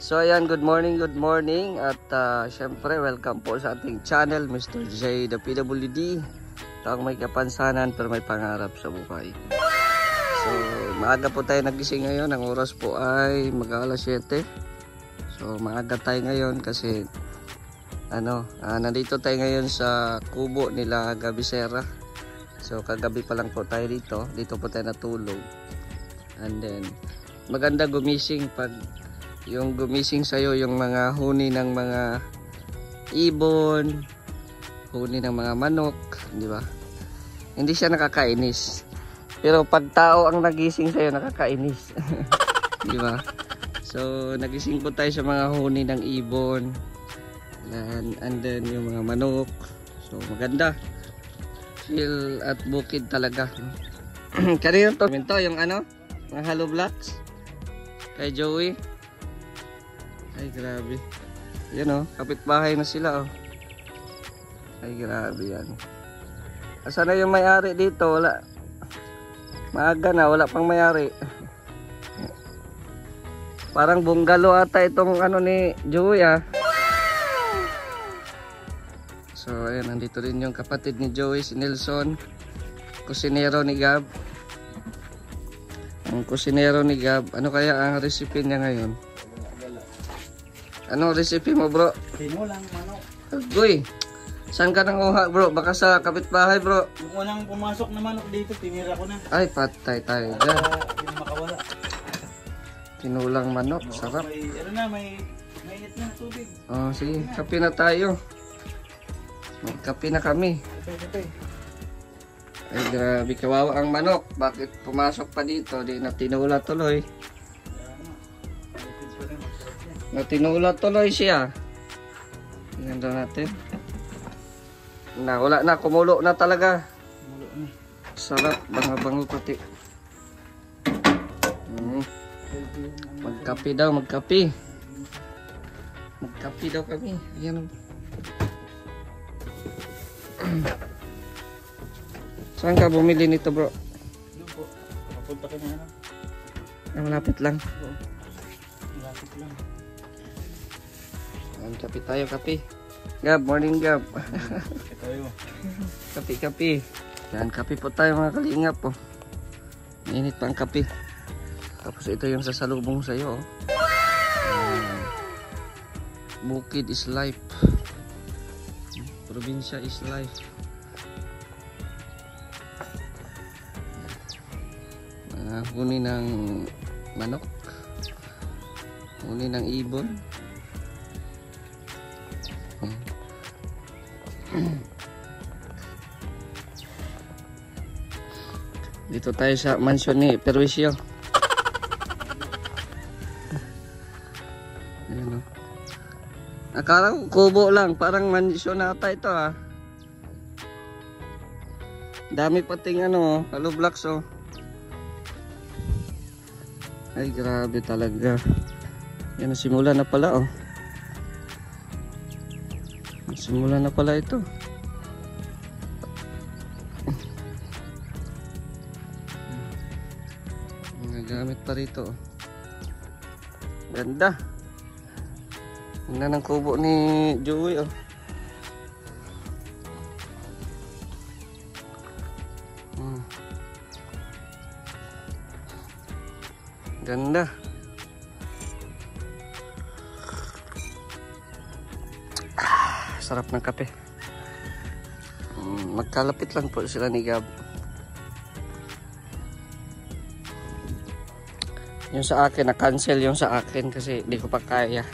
So ayan, good morning at syempre welcome po sa ating channel, Mr. J, the PWD. Taong may kapansanan pero may pangarap sa buhay. So maaga po tayo nagising ngayon, ang oras po ay mag-alas 7. So maaga tayo ngayon kasi nandito tayo ngayon sa kubo nila Gabisera. So kagabi pa lang po tayo dito po tayo natulog. And then maganda gumising pag yung gumising sa'yo yung mga huni ng mga ibon, huni ng mga manok, di ba? Hindi siya nakakainis. Pero pag tao ang nagising sa'yo, nakakainis. Di ba? So, nagising po tayo sa mga huni ng ibon. And then yung mga manok. So, maganda. Feel at bukid talaga. Kanina to, yung mga hollow blocks kay Joey. Ay grabe. Yan kapitbahay na sila Ay grabe yan. Asan na yung may-ari dito? Wala. Maaga na, wala pang may-ari. Parang bungalow ata itong ni Joey So ayan, nandito rin yung kapatid ni Joey, si Nelson, kusinero ni Gab. Ang kusinero ni Gab, ano kaya ang recipe niya ngayon? Ano recipe mo, bro? Tinulang manok. Agoy, saan ka nanguha, bro? Baka sa kapitbahay, bro. Yung unang pumasok na manok dito, tinira ko na. Ay, patay tayo dyan. Yung makawala. Tinulang manok, sarap. May init na tubig. Oh, sige, kape na tayo. Magkape na kami. Kape. Ay, grabe, kawawa ang manok. Bakit pumasok pa dito? Di na tinula tuloy. Natinula tuloy siya. Tingnan daw natin. Wala na, kumulo na talaga. Sarap, bango-bango pati. Magkape daw, magkape. Magkape daw kami. Ayan. Saan ka bumili nito, bro? Doon po. Papunta ka na. Malapit lang. Malapit lang. Kape tayo, kape. Gab, morning Gab. Kape tayo. Kape. Yan, kape po tayo mga kalingap Mainit pa ang kape. Tapos ito yung sasalubong sa'yo Bukid is life. Probinsya is life. Huni ng manok. Huni ng ibon. Dito tayo sa mansion ni Perwisyo. Ayan Akala ko kubo lang, parang mansion na ata ito Dami pating hollow blocks Ay grabe talaga. Yan simula na pala Simula na pala ito. Nagamit pa rito Ganda. Ganda ng kubo ni Joey Ganda. Sarap ng kape. Magkalapit lang po sila ni Gab. Yung sa akin, na-cancel yung sa akin kasi di ko pa kaya.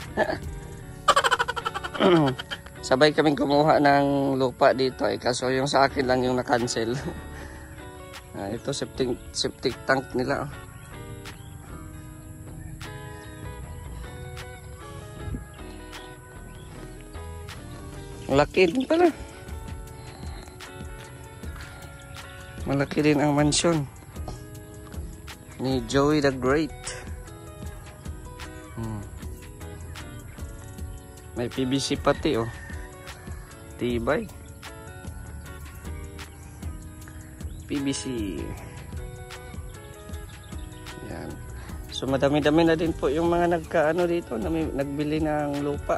Sabay kaming kumuha ng lupa dito kaso yung sa akin lang yung na-cancel. Ito septic tank nila Malaki din pala. Malaki din ang mansion ni Joey the Great. May PVC pati Tibay. PVC. Yan. So madami-dami na din po yung mga nagkaano dito, nagbili ng lupa.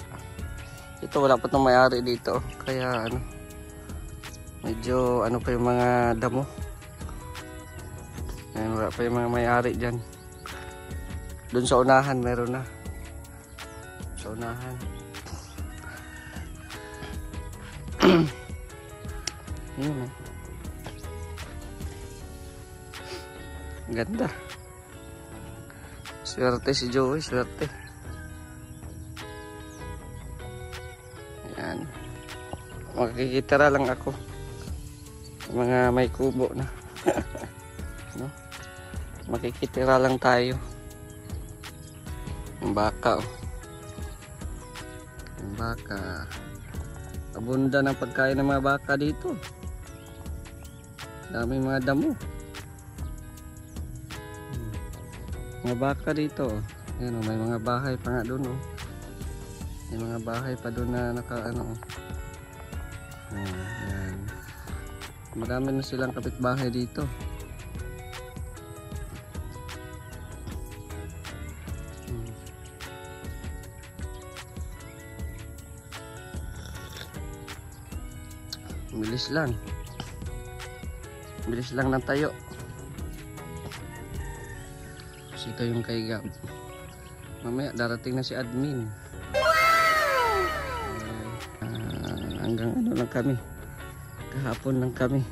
Ito wala pa itong may-ari dito. Kaya ano, medyo ano pa yung mga damo. Ayan, wala pa yung mga may-ari dyan. Doon sa unahan meron na. Sa unahan. Yun eh. Ganda. Swerte si Joey, swerte. Ayan. Makikitira lang ako. Mga may kubo na. No? Makikitira lang tayo. Ang baka oh. Ang baka. Abunda ng pagkain ng mga baka dito. Daming mga damo. Mga baka dito. Ayan, may mga bahay pa nga doon. May mga bahay pa doon na nakaano. Ayan. Marami na silang kapitbahay dito. Bilis lang. Bilis lang ng tayo. So ito yung kay Gab. Mamaya darating na si admin. Hanggang ano lang kami. Kahapon lang kami.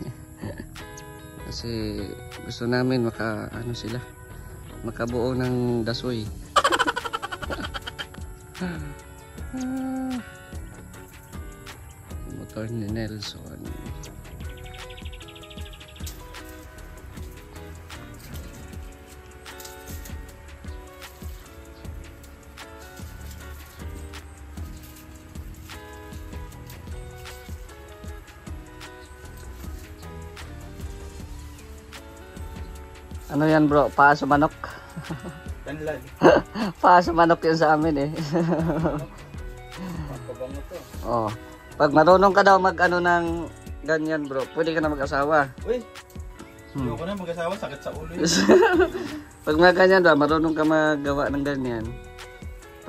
Kasi gusto namin ano sila. Makabuo ng dasoy. Motor ni Nelson. Ano yan bro? Paa sa manok? Tanlad. Paa sa manok yan sa amin eh. Papabango to. Oh. Pag marunong ka daw mag ano ng ganyan bro, pwede ka na mag-asawa. Uy! Ayoko na mag-asawa, sakit sa ulo yun. Pag mga ganyan daw, marunong ka magawa ng ganyan.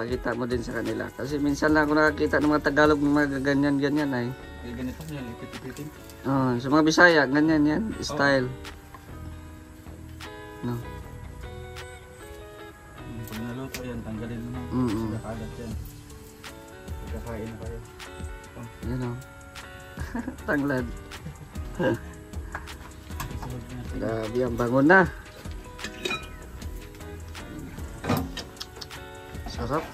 Pakita mo din sa kanila. Kasi minsan lang ako nakakita ng mga Tagalog ng mga ganyan-ganyan ay. Ay, ganito yan, ipit-ipitin. Oh, sa mga Bisaya, ganyan yan, style. No. Pag naluto yan, tanggalin mo na. Nakalat yan. Pagkakain na kayo. Yan o. Tanglad. Grabe, ang bango na. Sarap.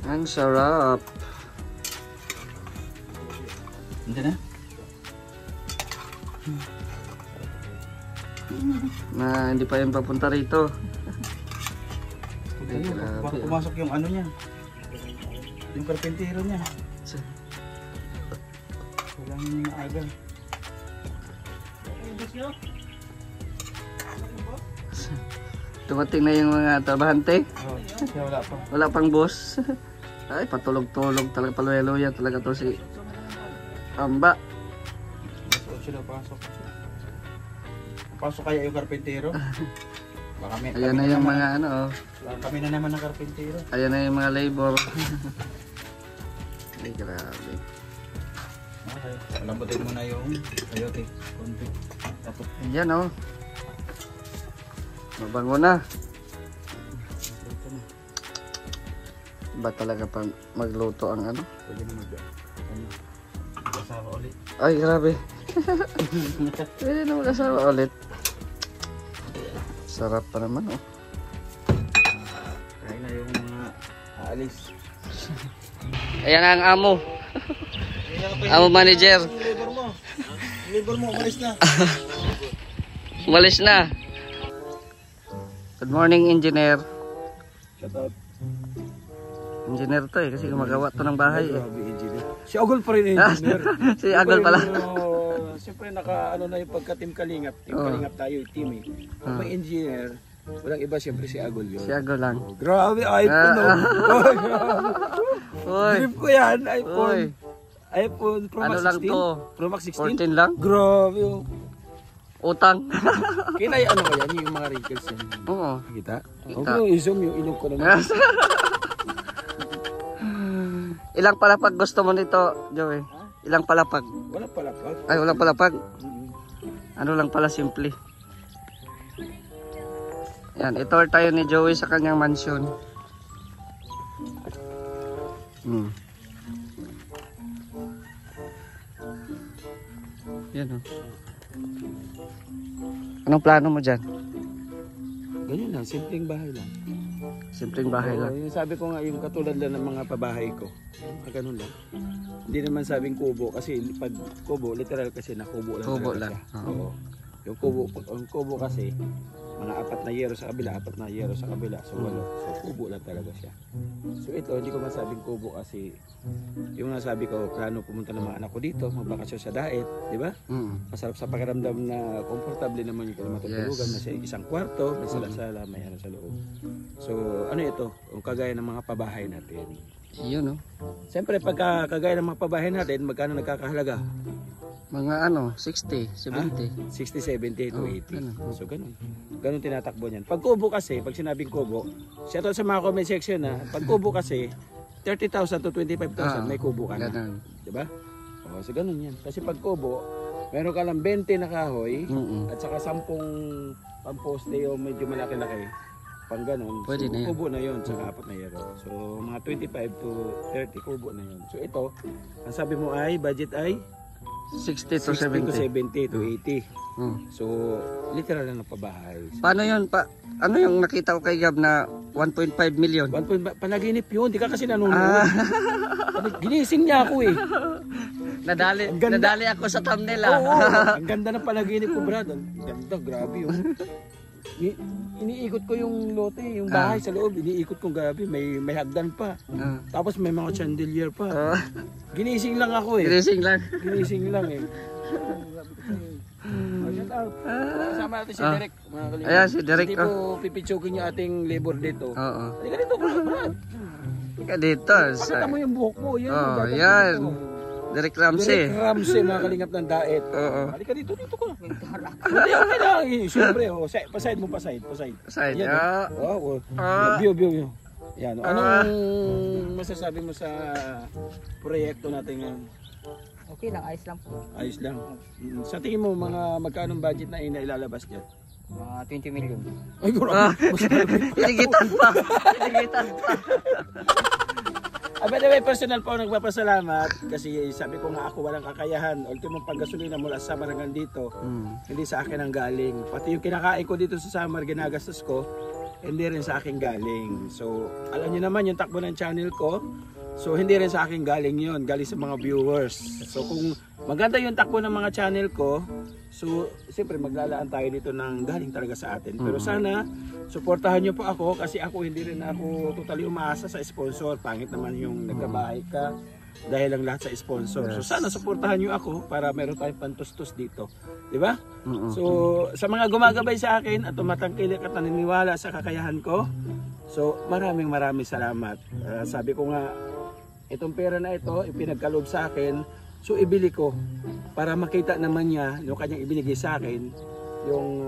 Ang sarap. Hindi na? Na hindi pa yan papunta rito. Ay, baka pumasok yung ano niya. Yung karpentero niya. Walang aga. Dumating na yung mga trabahante. Oh, wala pa. Wala pang boss. Ay, patulog-tulog talaga, paluya-luya talaga to si Amba. Sila pasok. Pasok kaya yung karpentero? Baka may, Ayan na yung mga ano oh. Kami na naman ng karpentero. Ayan na yung mga labor. Ay, grabe. Okay. Lambutin mo na yung ayote. Konti. Tapos. Ayan oh. Mabango na. Ba talaga pang magluto ang ano? Pwede na mag-asawa ulit. Ay, grabe. Pwede na mag-asawa ulit. Sarap pa naman oh. Kaya na yung mga aalis. Ayan ang amo. Amo manager. Labor mo. Labor mo, umalis na. Umalis na. Good morning, engineer. Shout out. Engineer to eh, kasi gumagawa to ng bahay eh. Si Agol pa rin engineer. Si Agol pala. Siyempre naka ano na yung pagka-team Kalingap. Team Kalingap tayo, team eh. Kung may engineer, walang iba siyempre si Agol yun. Si Agol lang. Grabe, iPhone oh. Uy. Grip ko yan, iPhone. Uy. iPhone Pro Ano Max lang 16? to? Pro Max 16? 14 lang? Grabe oh. Utang. Kita yung ano ko yan, yung mga wrinkles yan. Oo. Kita? Kita. Okay, i-zoom yung ilog ko naman. Ilang palapag gusto mo nito, Joey? Ilang palapag? Wala pala pa. Ay, walang palapag. Ano lang pala, simple. Yan, itour tayo ni Joey sa kanyang mansion. Yan o. Anong plano mo dyan? Ganyan lang, simpleng bahay lang. Simpleng bahay lang. Yung sabi ko nga, yung katulad lang ng mga pabahay ko. Ganun lang. Hindi naman sabing kubo kasi pag kubo, literal kasi na kubo lang. Kubo talaga lang. siya. Oo. Yung kubo kasi, mga 4 na yero sa kabila, 4 na yero sa kabila. So 8. So kubo lang talaga siya. So ito, hindi ko masabing kubo kasi yung nasabi ko, plano pumunta ng mga anak ko dito, magbakasyon sa Daet, di ba? Masarap sa pakiramdam na komportable naman yung matutulugan. Yes. May isang kwarto, may sala-sala, may ano sa loob. So ano ito, yung kagaya ng mga pabahay natin. Yun o. Siyempre pagka kagaya ng mga pabahay natin, magkano nagkakahalaga? Mga ano, 60, 70. 60, 70 to 80. ganun. So ganun. Ganun tinatakbo niyan. Pag kubo kasi, pag sinabing kubo, shout out sa mga comment section na, pag kubo kasi, 30,000 to 25,000 may kubo ka na. Ganun. Diba? O, so ganun yan. Kasi pag kubo, meron ka lang 20 na kahoy, at saka 10 pamposte o medyo malaki-laki. Pang ganun. Pwede so, na yan. kubo na yun, saka 4 na yero. So mga 25 to 30 kubo na yun. So ito, ang sabi mo ay, budget ay 60 to 60 to 70. 70 to 80. Hmm. So, literal lang na pabahay. Paano yun? Ano yung nakita ko kay Gab na 1.5 million? Panaginip yun, di ka kasi nanonood. Ginising niya ako eh. Nadali ako sa thumbnail Oo, ang ganda ng panaginip ko, Brad. Ang ganda, grabe yun. Iniikot ko yung lote, yung bahay sa loob. Iniikot ko grabe, may hagdan pa. Tapos may mga chandelier pa. Ginising lang ako eh. Ginising lang. Ginising lang eh. Kasama natin si Derek. Mga kalingap. Ayan si Derek. Hindi po pipitsukin yung ating labor dito. Oo. Halika dito, Brad. Ika dito. Pakita mo yung buhok mo. Yan, yung dapat yan. dito. Derek Ramsey. Derek Ramsey, mga kalingap ng Daet. Oo. Halika dito ka. Hindi, okay lang. Siyempre, paside mo, paside. Side. Yan, oh. View. Yan. Anong masasabi mo sa proyekto natin ngayon? Okay lang, ayos lang po. Ayos lang. Sa tingin mo, mga magkano budget na ilalabas dyan? Mga 20 million. Ay, grabe. Inigitan pa. By the way, personal po nagpapasalamat kasi sabi ko nga ako walang kakayahan. Ultimong paggasolina mula sa Samar hanggang dito, hindi sa akin ang galing. Pati yung kinakain ko dito sa Samar, ginagastos ko, hindi rin sa akin galing. So, alam niyo naman yung takbo ng channel ko. So, hindi rin sa akin galing yun. Galing sa mga viewers. So, kung maganda yung takbo ng mga channel ko, so, siyempre maglalaan tayo dito ng galing talaga sa atin. Pero sana, suportahan nyo po ako kasi ako hindi rin ako totally umaasa sa sponsor. Pangit naman yung nagkabahay ka dahil lang lahat sa sponsor. So, sana suportahan nyo ako para meron tayong pantustos dito. Diba? So, sa mga gumagabay sa akin at tumatangkilik at naniniwala sa kakayahan ko, so, maraming salamat. Sabi ko nga, itong pera na ito, ipinagkaloob sa akin, so ibili ko para makita naman niya yung kanyang ibinigay sa akin, yung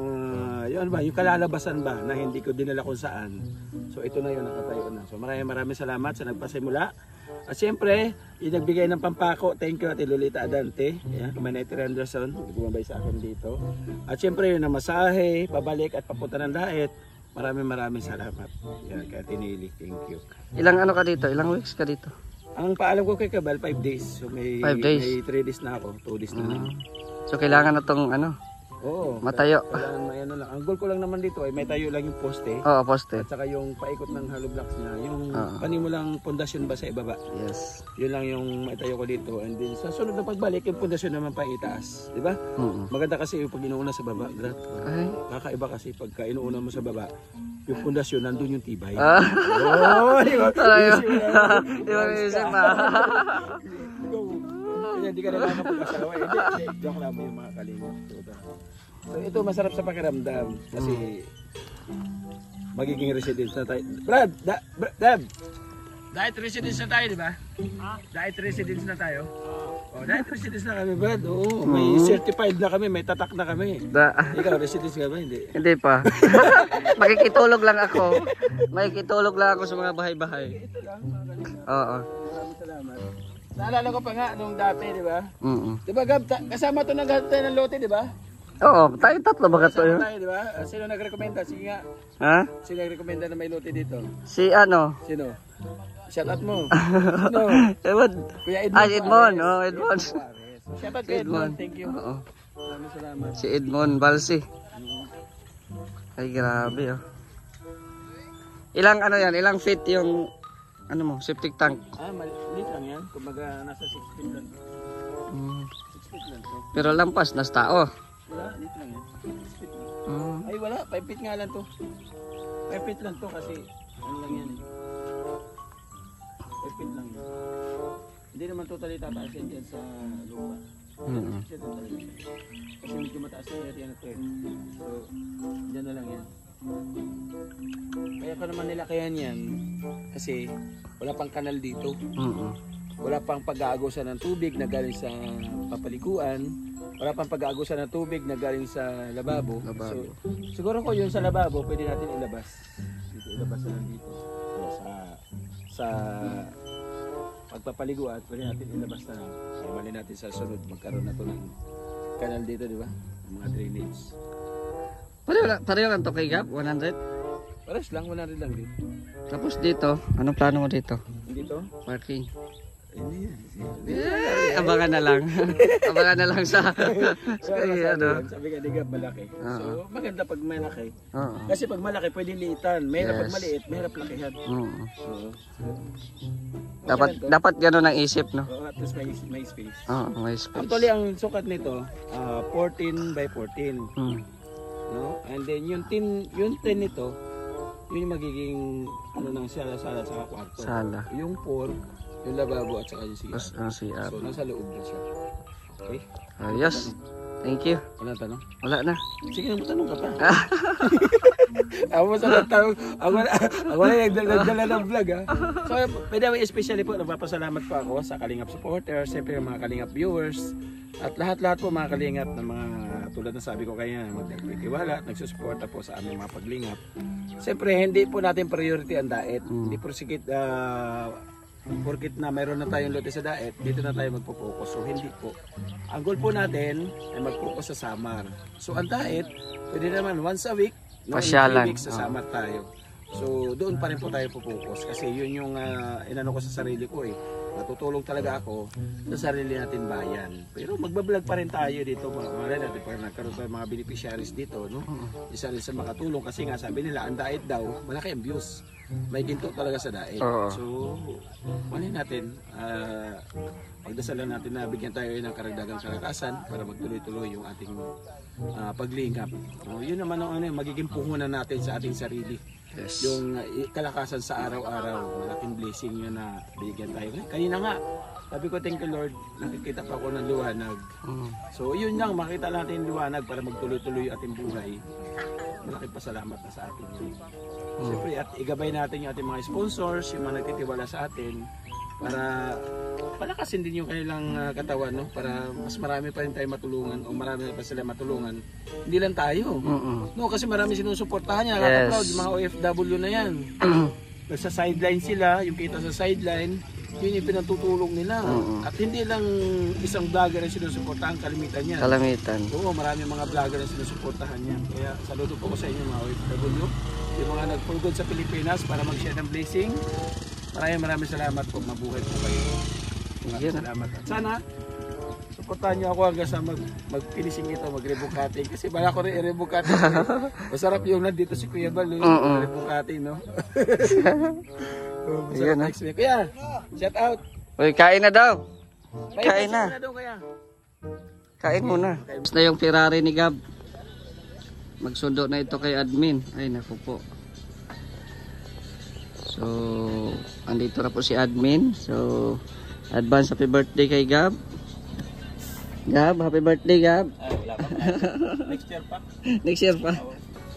kalalabasan ba na hindi ko dinala kung saan. So ito na yun, nakatayo na. So maraming salamat sa nagpasimula. At siyempre, yung nagbigay ng pampako, thank you Ate Lolita Adante, Manetri Anderson, gumabay sa akin dito. At siyempre yung namasahe, pabalik at papunta ng Daet, maraming salamat. Yan, kay Ate Nili, thank you. Ilang ano ka dito? Ilang weeks ka dito? Ang paalam ko kay Kabal, 5 days. So may 5 days? May 3 days na ako, 2 days na lang. So kailangan na tong Oo. matayo. Kailangan may ano lang. Ang goal ko lang naman dito ay may tayo lang yung poste. Oo, poste. At saka yung paikot ng hollow blocks niya. Yung panimulang pundasyon ba sa ibaba. Yes. Yun lang yung may tayo ko dito. And then sa sunod na pagbalik, yung pundasyon naman pa itaas. Diba? Maganda kasi yung pag inuuna sa baba. Ay. Kakaiba kasi pagka inuuna mo sa baba, yung pundasyon, nandun yung tibay. Oh, Iwan isip pa. Kaya hindi ka na lang kapag-asawa. Hindi, joke lang mo yung mga kalingap. So ito masarap sa pakiramdam kasi magiging residence na tayo. Brad, Dab! Diet residence na tayo, di ba? Diet residence na tayo. Oh, dahil residence na kami, Brad. Oo, may certified na kami, may tatak na kami. Ikaw, residence ka ba? Hindi. Hindi pa. Makikitulog lang ako. Makikitulog lang ako sa mga bahay-bahay. Ito lang, mga kalingap. Oo. Maraming salamat. Naalala ko pa nga nung dati, di ba? Mm. Di ba, Gab, kasama to naghahanap tayo ng lote, di ba? Oo, tayo tatlo ba to Kasama yun? tayo, di ba? Sino nagrekomenda? Sige nga. Ha? Sino nagrekomenda na may lote dito? Si ano? Sino? Shout out mo. Sino? Edmond. Kuya Edmond. Ah, Edmond. Suarez. Oh, Edmond. Suarez. Shout out kay Edmond. Thank you. Oo. Maraming salamat. Si Edmond Balsi. Ay, grabe oh. Ilang ano yan? Ilang feet yung ano mo? Septic tank? Ah, maliit lang yan. Kumbaga nasa 6 feet lang. Mm. 6 feet lang. So, Pero lampas, nas tao. wala, maliit lang yan. 6 feet lang. Mm. Ay wala, 5 feet nga lang to. 5 feet lang to kasi ano lang yan eh. 5 feet lang yan. Hindi naman totally tataas yan dyan sa lupa. Mm. Kasi totally. Kasi medyo mataas na area na to eh. So, dyan na lang yan. Kaya ko naman nilakayan yan kasi wala pang kanal dito. Mm. Wala pang pag-aagusan ng tubig na galing sa papaliguan. Wala pang pag-aagusan ng tubig na galing sa lababo. So, siguro ko yung sa lababo, pwede natin ilabas. Dito, ilabas na lang dito. So, sa pagpapaliguan, pwede natin ilabas na lang. Kaya mali natin sa sunod, magkaroon na to ng kanal dito, di ba? Mga drainage. Pareho lang to kay Gab? 100? Pares lang, 100 lang dito. Tapos dito, anong plano mo dito? Dito? Parking. Hindi yan. Abangan na lang. Abangan na lang sa ano. Sabi ka, di ka malaki. So, maganda pag malaki. Oo. Kasi pag malaki, pwedeng liitan. Mahirap pag maliit, mahirap lakihan. Oo. Oo. Dapat gano'n ang isip, no? Oo, at least may space. Oo, may space. Actually, ang sukat nito, 14 by 14. Mm. No? And then, yung 10 nito, yun yung magiging, ano nang sala-sala sa kwarto. Sala. Yung 4, yung lababo at saka yung CR. Tapos ang CR. So, nasa loob na siya. Okay? Ayos. Thank you. Wala tanong? Wala na. Sige na, tanong ka pa. Ako sa tanong. Ako na nagdala ng vlog ha. So, by the way, especially po, nagpapasalamat po ako sa Kalingap supporters, siyempre yung mga Kalingap viewers, at lahat-lahat po mga Kalingap na mga tulad na sabi ko kaya nagtitiwala at nagsusuporta po sa aming mga paglingap. Siyempre, hindi po natin priority ang diet. Hindi po sikit porkit na mayroon na tayong lote sa daet, dito na tayo magpo-focus. So hindi po. Ang goal po natin ay mag-focus sa Samar. So ang daet, pwede naman once a week, no, Pasyalan. 3 weeks sa Samar tayo. So doon pa rin po tayo po-focus kasi yun yung inano ko sa sarili ko eh. Natutulong talaga ako sa sarili natin bayan. Pero magbablog pa rin tayo dito. Malay natin pag nagkaroon tayo mga beneficiaries dito, no? Isa rin sa makatulong kasi nga sabi nila ang diet daw, malaki ang views. May ginto talaga sa diet. So, malay natin, pagdasalan natin na bigyan tayo ng karagdagang kalakasan para magtuloy-tuloy yung ating paglingap. Yun naman ang magiging puhunan natin sa ating sarili. Yes. Yung kalakasan sa araw-araw, malaking blessing yun na bigyan tayo. Kanina nga, sabi ko, thank you Lord, nakikita pa ako ng liwanag. So yun lang, makita natin yung liwanag para magtuloy-tuloy yung ating buhay. Malaking pasalamat na sa atin yun. Siyempre, at igabay natin yung ating mga sponsors, yung mga nagtitiwala sa atin, para palakasin din yung kanilang katawan, no? Para mas marami pa rin tayo matulungan o marami pa sila matulungan. Hindi lang tayo. No, kasi marami sinusuportahan niya. Nakaka-proud, yung mga OFW na yan. Sa sideline sila, yung kita sa sideline, yun yung pinatutulong nila. At hindi lang isang vlogger ang sinusuportahan, kalimitan niya. Kalamitan. Oo, marami mga vlogger ang sinusuportahan niya. Kaya saludo po ko sa inyo mga OFW. Yung mga nagpulgod sa Pilipinas para mag-share ng blessing. Maraming salamat po. Mabuhay po kayo. Salamat. At sana, suportahan niyo ako hanggang sa mag-finishing ito, mag-rebukating. Kasi bala ko rin i-rebukating. Masarap yung nandito si Kuya Bal, mag-rebukating, no? Masarap next week. Kuya, shout out. Uy, kain na daw. Kain na. Kain muna. Tapos na yung Ferrari ni Gab. Magsundo na ito kay admin. Ay, naku po. So, andito na po si admin. So, advance happy birthday kay Gab. Gab, happy birthday Gab. Wala pa. Next year pa. Next year pa.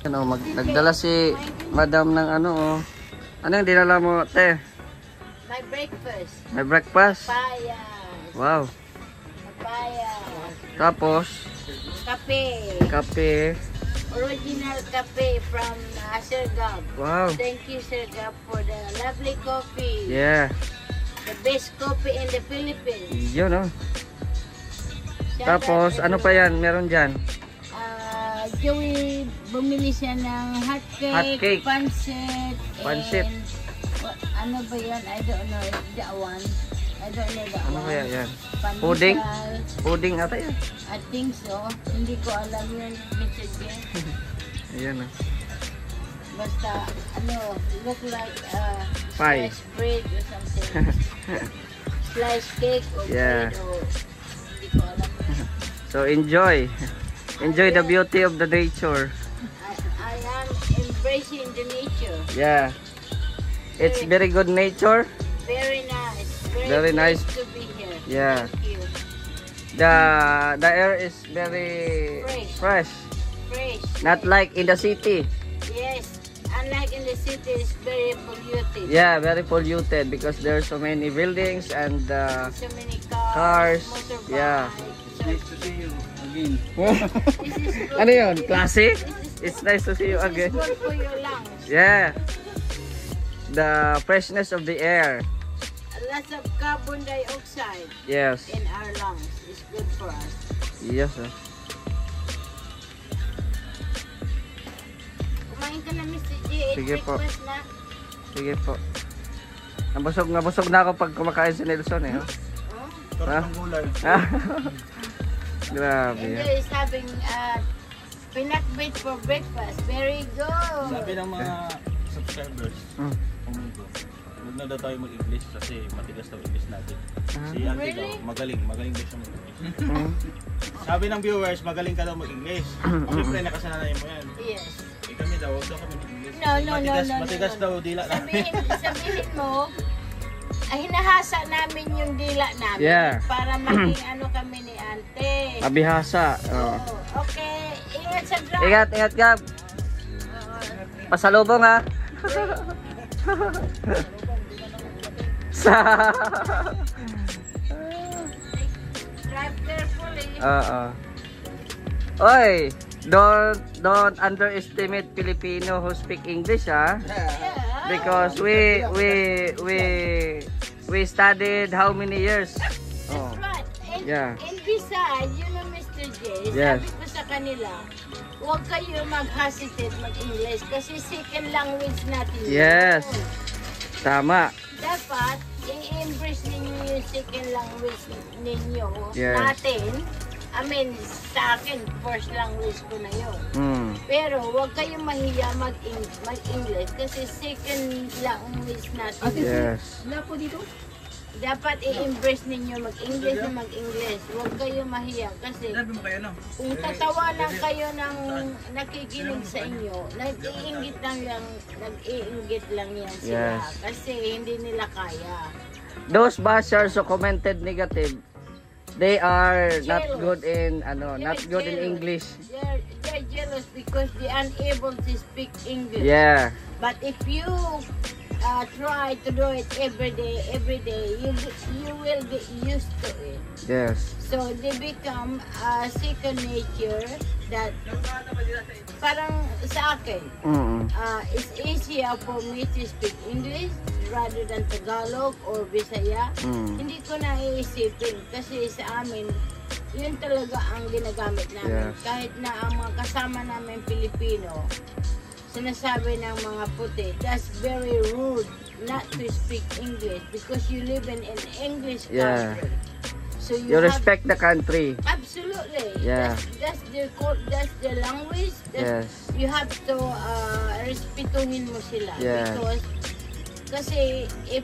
Ano, nagdala si madam ng ano oh. Ano yung dinala mo, te? My breakfast. May breakfast? Papaya. Wow. papaya. Tapos, Kape. kape. Original kape from Sir Gab. Wow. Thank you, Sir Gab, for the lovely coffee. Yeah. The best coffee in the Philippines. Yun, oh. Shout Tapos, out ano pa yan? Meron dyan? Joey, bumili siya ng hot cake, Hot cake. pancit, Pancit. and ano ba yan? I don't know that one. I don't know that Ano one. kaya yan? Pandesal. Pudding? Pudding ata yan. I think so. Hindi ko alam yun, Mr. J. Ayan, oh. Basta, ano, look like Pie. sliced bread or something. Sliced cake or Yeah. bread or hindi ko alam yun. So, enjoy. Enjoy the beauty of the nature. I am embracing the nature. Yeah. It's very good nature. Very nice. Very nice. To be here. Yeah. Thank you. The air is very fresh. Fresh. Not like in the city. Yes. Unlike in the city, it's very polluted. Yeah, very polluted because there are so many buildings and So many Cars, motorbikes. yeah. So, Nice to see you again. this is good. ano yun? Klase? This is It's nice to see you This is again. good for your lungs. Yeah. The freshness of the air. Lots of carbon dioxide Yes. in our lungs is good for us. Yes. Oh. Kumain ka na, Mr. J. Sige po. Breakfast na. Sige po. Nabusog na ako pag kumakain si Nelson eh. Oh. Oh? Sarap ng gulay. Grabe. Enjoy is having peanut bit for breakfast. Very good. Sabi ng mga subscribers, Mm. comment ko, huwag na daw tayo mag-English kasi matigas daw English natin. Si Auntie Really? daw, magaling daw siya mag-English. Mm. Sabi ng viewers, magaling ka daw mag-English. Siyempre, nakasanayan mo yan. Yes. Eh kami daw, huwag daw kami mag-English. No, no, no, matigas, no, no, matigas no. daw dila namin. Sabihin mo, ay hinahasa namin yung dila namin Yeah. para maging ano kami ni Ante. Mabihasa. Oh. Oh, okay, ingat sa drive. Ingat, ingat Gab. Pasalubong ha. Sa Drive carefully. Oo. Oy, don't underestimate Filipino who speak English ha. Yeah. Because we studied how many years? Oh. That's right. And, Yeah. and besides, you know, Mr. J, Yes. sabi ko sa kanila, huwag kayo mag-hesitate mag-English kasi second language natin yun. Yes. Tama. Dapat, i-embrace ninyo yung second language ninyo Yes. natin. I mean, sa akin, first language ko na yun. Mm. Pero huwag kayong mahiya mag-English kasi second language natin. Yes. Wala po dito? Dapat i-embrace ninyo mag-English na mag-English. Huwag kayong mahiya kasi kung tatawanan kayo ng nakikinig sa inyo, nag-iinggit lang yan sila Yes. kasi hindi nila kaya. Those bashers who commented negative, they are not Jealous. good in not good in jealous. English. They're jealous because they're unable to speak English. Yeah. But if you try to do it every day, you will get used to it. Yes. So they become second nature that parang sa akin, Mm. it's easier for me to speak English rather than Tagalog or Bisaya. Mm. Hindi ko na iisipin kasi sa amin, yun talaga ang ginagamit namin. Yes. Kahit na ang mga kasama namin Pilipino, sinasabi ng mga puti, that's very rude not to speak English because you live in an English Yeah. country. So You have- respect the country. Absolutely. Yeah. That's the language. Yes. You have to respetuhin mo sila. Yeah. Because kasi if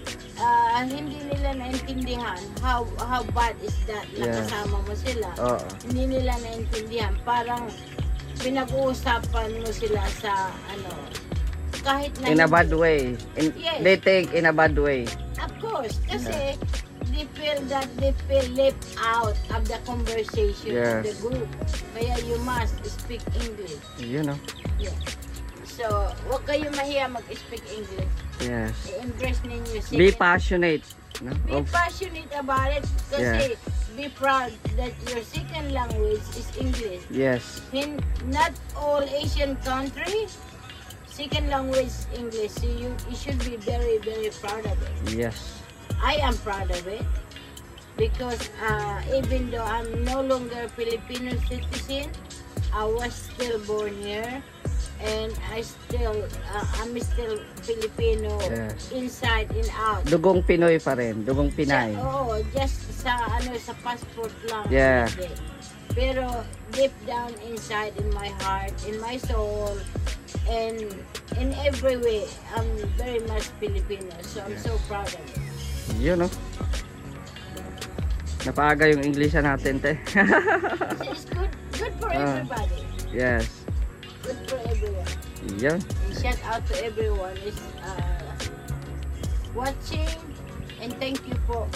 hindi nila naintindihan how bad is that na Yeah. kasama mo sila. Oo. Hindi nila naintindihan. Parang pinag-uusapan mo sila sa kahit na In a hindi. bad way. Yes. They think in a bad way. Of course, kasi they feel left out of the conversation of the Yes. group. Kaya you must speak English. You know. Yeah. So, huwag kayo mahiya mag-speak English. Yes. I-embrace ninyo. Be passionate. No? Be passionate about it kasi be proud that your second language is English. Yes. In not all Asian countries, second language is English. So you should be very, very proud of it. Yes. I am proud of it because even though I'm no longer Filipino citizen, I was still born here, and I'm still Filipino. Yes. Inside and out. Dugong Pinoy pa rin, dugong Pinay. Oo, just sa passport lang. Yeah. Pero deep down inside in my heart, in my soul, and in every way, I'm very much Filipino. So I'm so proud of it. Yun, no? Napaaga yung English natin, te. It's good for everybody. Yes. Good for everyone. Yun. And shout out to everyone is watching, and thank you for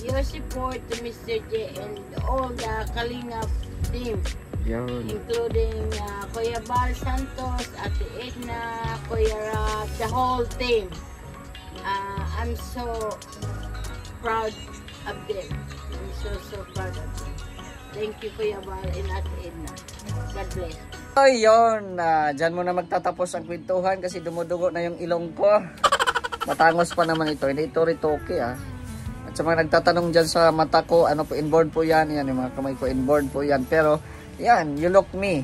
your support to Mr. J and all the Kalingap team, Yun. including Kuya Bal Santos, Ate Edna, Kuya Rab, the whole team. I'm so proud of them. I'm so proud of them. Thank you, Kuya Bal and Ate Edna. God bless. Ayun, dyan muna magtatapos ang kwentuhan kasi dumudugo na yung ilong ko. Matangos pa naman ito, hindi ito ritoke At sa mga nagtatanong dyan sa mata ko, ano po, inborn po yan, yung mga kamay ko, inborn po yan. Pero, yan, you look me.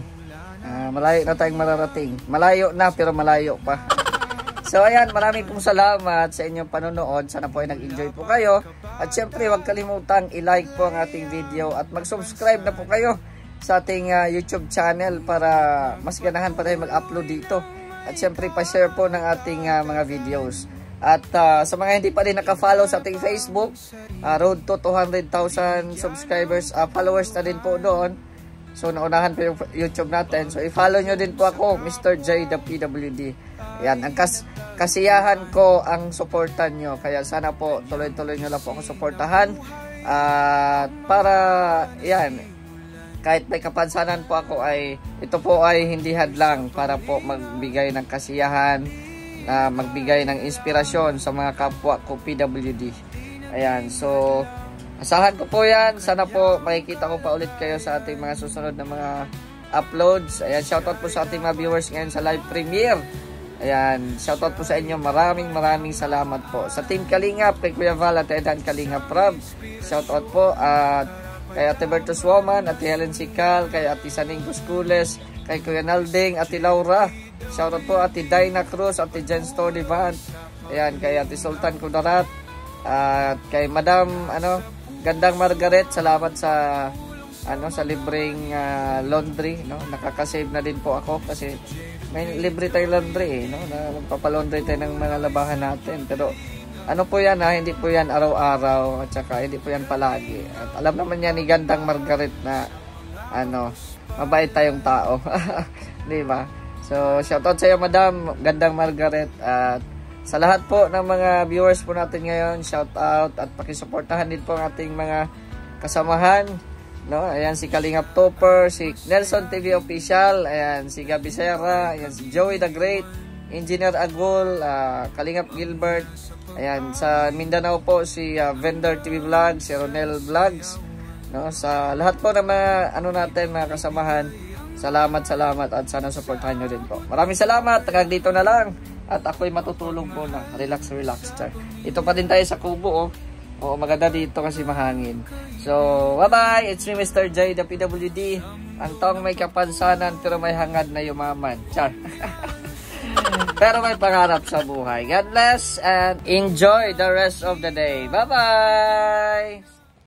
Malayo na tayong mararating. Malayo na, pero malayo pa. So, ayan, maraming pong salamat sa inyong panonood. Sana po ay nag-enjoy po kayo. At syempre, huwag kalimutang i-like po ang ating video at mag-subscribe na po kayo sa ating YouTube channel para mas ganahan pa tayo mag-upload dito. At syempre, pa-share po ng ating mga videos. At sa mga hindi pa rin naka-follow sa ating Facebook, road to 200,000 subscribers, followers na din po doon. So, naunahan po yung YouTube natin. So, i-follow nyo din po ako, Mr. J, the PWD. Ayan, ang kasiyahan ko ang supportan nyo. Kaya sana po, tuloy-tuloy nyo lang po ako supportahan. Para, yan, kahit may kapansanan po ako ay, ito po ay hindi hadlang para po magbigay ng kasiyahan, magbigay ng inspirasyon sa mga kapwa ko PWD. Ayan, so asahan ko po yan. Sana po makikita ko pa ulit kayo sa ating mga susunod na mga uploads. Ayan, shoutout po sa ating mga viewers ngayon sa live premiere. Ayan, shoutout po sa inyo. Maraming salamat po. Sa Team Kalingap, kay Kuya Val at Edan Kalingap Rob, shoutout po. At kay Ate Bertus Woman, Ate Helen Sikal, kay Ate Saning Guscules, kay Kuya Nalding, Ate Laura, shoutout po Ate Dinah Cruz, Ate Jen Stordivant, ayan, kay Ate Sultan Kudarat, at kay Madam Gandang Margaret, salamat sa sa libreng laundry, no? Nakaka-save na din po ako kasi may libre tayong laundry, no? Na magpapalaundry tayo ng mga labahan natin. Pero ano po yan, hindi po yan araw-araw at saka hindi po yan palagi. At alam naman yan ni Gandang Margaret na mabait tayong tao. Di ba? So, shoutout sa iyo, Madam Gandang Margaret. At sa lahat po ng mga viewers po natin ngayon, shoutout at pakisuportahan din po ang ating mga kasamahan. No? Ayan, si Kalingap Topper, si Nelson TV Official, ayan, si Gabi Serra, ayan, si Joey the Great, Engineer Agul, Kalingap Gilbert, ayan, sa Mindanao po, si Vendor TV Vlogs, si Ronel Vlogs, no? Sa lahat po ng mga natin, mga kasamahan, salamat at sana supportahan nyo din po. Maraming salamat, hanggang dito na lang. At ako'y matutulog po na. Relax. Char. Ito pa din tayo sa kubo, Oo, maganda dito kasi mahangin. So, bye-bye! It's me, Mr. J, the PWD. Ang taong may kapansanan pero may hangad na yumaman. Char. Pero may pangarap sa buhay. God bless and enjoy the rest of the day. Bye-bye!